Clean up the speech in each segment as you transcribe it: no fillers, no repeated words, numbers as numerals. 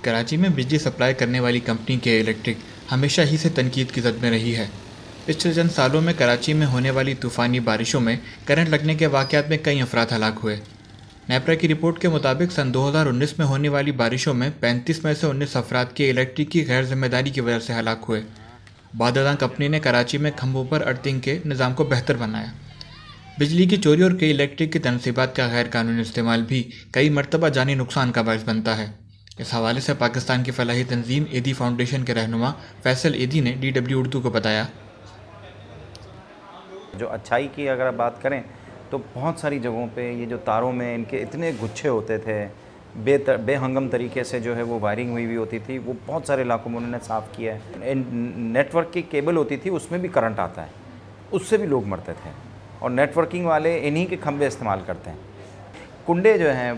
कराची में बिजली सप्लाई करने वाली कंपनी के इलेक्ट्रिक हमेशा ही से तनकीद की जद में रही है। पिछले चंद सालों में कराची में होने वाली तूफ़ानी बारिशों में करंट लगने के वाक़यात में कई अफराद हलाक हुए। नेपरा की रिपोर्ट के मुताबिक सन 2019 में होने वाली बारिशों में 35 में से 19 अफराद के इलेक्ट्रिक की गैर जिम्मेदारी की वजह से हलाक हुए। बादशाह कंपनी ने कराची में खंभों पर अर्थिंग के निज़ाम को बेहतर बनाया। बिजली की चोरी और कई इलेक्ट्रिक की तनसीबात का गैर कानूनी इस्तेमाल भी कई मरतबा जानी नुकसान का बायस बनता है। इस हवाले से पाकिस्तान की फलाही तंजीम एदी फाउंडेशन के रहनुमा फैसल एदी ने DW उर्दू को बताया, जो अच्छाई की अगर आप बात करें तो बहुत सारी जगहों पे ये जो तारों में इनके इतने गुच्छे होते थे, बेहंगम तरीके से जो है वो वायरिंग हुई होती थी, वो बहुत सारे इलाकों में उन्होंने साफ़ किया है। नेटवर्क की केबल होती थी, उसमें भी करंट आता है, उससे भी लोग मरते थे और नेटवर्किंग वाले इन्हीं के खंभे इस्तेमाल करते हैं। कुंडे जो हैं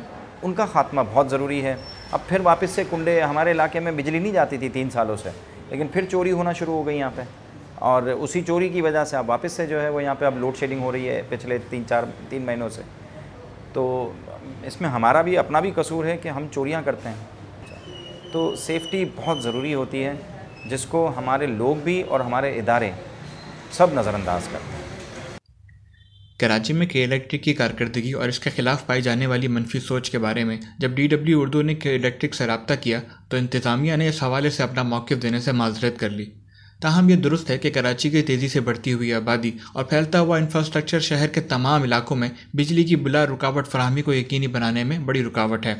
उनका ख़ात्मा बहुत ज़रूरी है। अब फिर वापस से कुंडे, हमारे इलाके में बिजली नहीं जाती थी 3 सालों से, लेकिन फिर चोरी होना शुरू हो गई यहाँ पे, और उसी चोरी की वजह से अब वापस से जो है वो यहाँ पे अब लोड शेडिंग हो रही है पिछले 3 महीनों से। तो इसमें हमारा भी अपना भी कसूर है कि हम चोरियाँ करते हैं। तो सेफ्टी बहुत ज़रूरी होती है, जिसको हमारे लोग भी और हमारे इदारे सब नज़रअंदाज करते हैं। कराची में के इलेक्ट्रिक की कारकर्दगी और इसके खिलाफ पाई जाने वाली मनफी सोच के बारे में जब DW उर्दू ने के इलेक्ट्रिक से रब्ता किया तो इंतज़ामिया ने इस हवाले से अपना मौक़िफ़ देने से माजरत कर ली। ताहम यह दुरुस्त है कि कराची की तेज़ी से बढ़ती हुई आबादी और फैलता हुआ इंफ्रास्ट्रक्चर शहर के तमाम इलाकों में बिजली की बिला रुकावट फराहमी को यकीनी बनाने में बड़ी रुकावट है।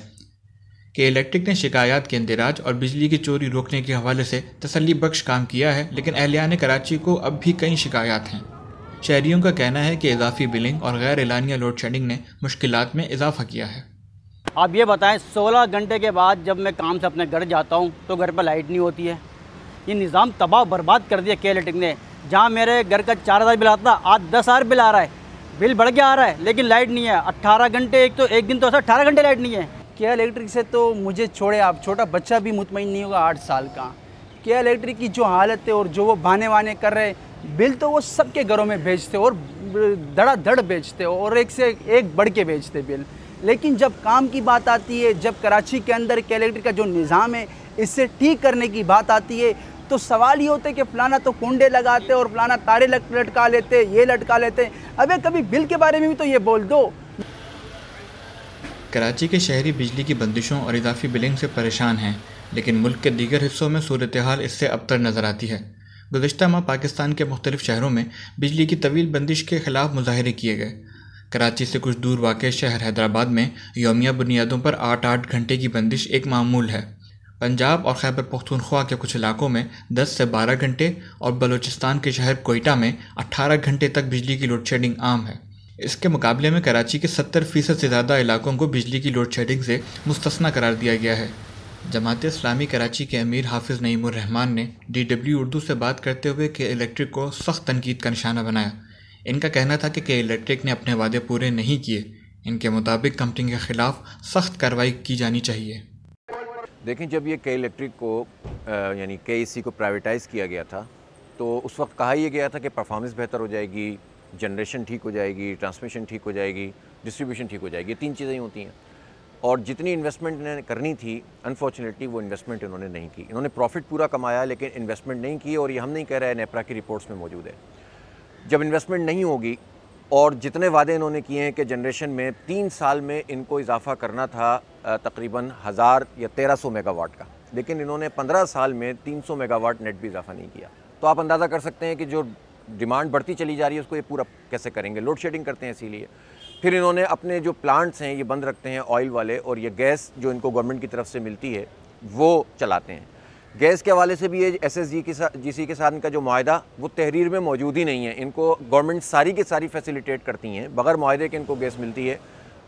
के इलेक्ट्रिक ने शिकायत के इंदिराज और बिजली की चोरी रोकने के हवाले से तसल्ली बख्श काम किया है, लेकिन अहलियान कराची को अब भी कई शिकायत हैं। शहरियों का कहना है कि इजाफी बिलिंग और गैर एलानिया लोड शेडिंग ने मुश्किलात में इजाफा किया है। आप ये बताएं, 16 घंटे के बाद जब मैं काम से अपने घर जाता हूँ तो घर पर लाइट नहीं होती है। ये निज़ाम तबाह बर्बाद कर दिया के इलेक्ट्रिक ने। जहाँ मेरे घर का 4000 बिल आता, आज 10,000 बिल आ रहा है। बिल बढ़ के आ रहा है लेकिन लाइट नहीं है। 18 घंटे, एक दिन तो ऐसा 18 घंटे लाइट नहीं है। के इलेक्ट्रिक से तो मुझे छोड़े आप, छोटा बच्चा भी मुतमईन नहीं होगा 8 साल का। के इलेक्ट्रिक की जो हालत है और जो वो बहाने वाने कर रहे, बिल तो वो सबके घरों में भेजते और धड़ाधड़ बेचते और एक से एक बढ़ के बेचते बिल। लेकिन जब काम की बात आती है, जब कराची के अंदर के इलेक्ट्रिक का जो निज़ाम है इससे ठीक करने की बात आती है, तो सवाल ये होता है कि फ़लाना तो कुंडे लगाते और फ़लाना तारे लटका लेते, ये लटका लेते। अबे कभी बिल के बारे में भी तो ये बोल दो। कराची के शहरी बिजली की बंदिशों और इजाफी बिलिंग से परेशान हैं, लेकिन मुल्क के दीगर हिस्सों में सूरत हाल इससे अबतर नज़र आती है। गुज़िश्ता माह पाकिस्तान के मुख्तलिफ शहरों में बिजली की तवील बंदिश के खिलाफ मुजाहरे किए गए। कराची से कुछ दूर वाक़ शहर हैदराबाद में यौमिया बुनियादों पर 8-8 घंटे की बंदिश एक मामूल है। पंजाब और खैबर पख्तूनख्वा के कुछ इलाकों में 10 से 12 घंटे और बलूचिस्तान के शहर कोयटा में 18 घंटे तक बिजली की लोड शेडिंग आम है। इसके मुकाबले में कराची के 70% से ज़्यादा इलाकों को बिजली की लोड शेडिंग से मुस्तस्ना करार दिया गया है। जमात इस्लामी कराची के अमीर हाफिज़ नईमुर रहमान ने DW उर्दू से बात करते हुए के इलेक्ट्रिक को सख्त तनकीद का निशाना बनाया। इनका कहना था कि के इलेक्ट्रिक ने अपने वादे पूरे नहीं किए। इनके मुताबिक कंपनी के खिलाफ सख्त कार्रवाई की जानी चाहिए। देखें, जब ये के इलेक्ट्रिक को यानी KEC को प्राइवेटाइज़ किया गया था तो उस वक्त कहा यह गया था कि परफॉर्मेंस बेहतर हो जाएगी, जनरेशन ठीक हो जाएगी, ट्रांसमिशन ठीक हो जाएगी, डिस्ट्रीब्यूशन ठीक हो जाएगी। 3 चीज़ें होती हैं। और जितनी इन्वेस्टमेंट इन्हें करनी थी, अनफॉर्चुनेटली वो इन्वेस्टमेंट इन्होंने नहीं की। इन्होंने प्रॉफिट पूरा कमाया लेकिन इन्वेस्टमेंट नहीं की, और ये हम नहीं कह रहे हैं, नेपरा की रिपोर्ट्स में मौजूद है। जब इन्वेस्टमेंट नहीं होगी और जितने वादे इन्होंने किए हैं कि जनरेशन में 3 साल में इनको इजाफा करना था तकरीबन 1000 या 1300 मेगावाट का, लेकिन इन्होंने 15 साल में 300 मेगावाट नेट भी इजाफा नहीं किया। तो आप अंदाज़ा कर सकते हैं कि जो डिमांड बढ़ती चली जा रही है उसको ये पूरा कैसे करेंगे। लोड शेडिंग करते हैं इसीलिए। फिर इन्होंने अपने जो प्लांट्स हैं ये बंद रखते हैं ऑयल वाले, और ये गैस जो इनको गवर्नमेंट की तरफ से मिलती है वो चलाते हैं। गैस के हवाले से भी ये SSG के साथ, GC के साथ इनका जो मुआहदा वो तहरीर में मौजूद ही नहीं है। इनको गवर्नमेंट सारी की सारी फैसिलिटेट करती हैं, बगैर मुआहदे के इनको गैस मिलती है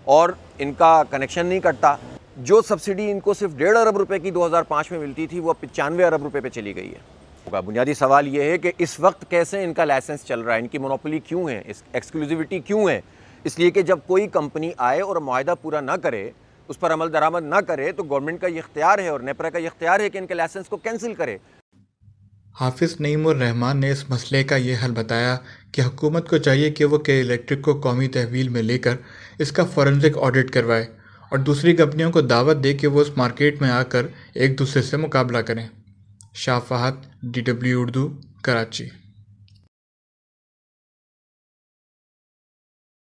और इनका कनेक्शन नहीं कटता। जो सब्सिडी इनको सिर्फ 1.5 अरब रुपये की 2005 में मिलती थी वो 95 अरब रुपये पे चली गई है। बुनियादी सवाल ये है कि इस वक्त कैसे इनका लाइसेंस चल रहा है, इनकी मोनोपोली क्यों है, इस एक्सक्लूसिविटी क्यों है। इसलिए कि जब कोई कंपनी आए और मुआहदा पूरा ना करे, उस पर अमल दरामद ना करे, तो गवर्नमेंट का ये इख्तियार है और नेपरा का ये इख्तियार है कि इनके लाइसेंस को कैंसिल करे। हाफिज़ नईमुर रहमान ने इस मसले का ये हल बताया कि हुकूमत को चाहिए कि वो के इलेक्ट्रिक को कौमी तहवील में लेकर इसका फॉरेंसिक ऑडिट करवाए और दूसरी कंपनियों को दावत दे कि वो उस मार्केट में आकर एक दूसरे से मुकाबला करें। शाह फहद, DW उर्दू, कराची।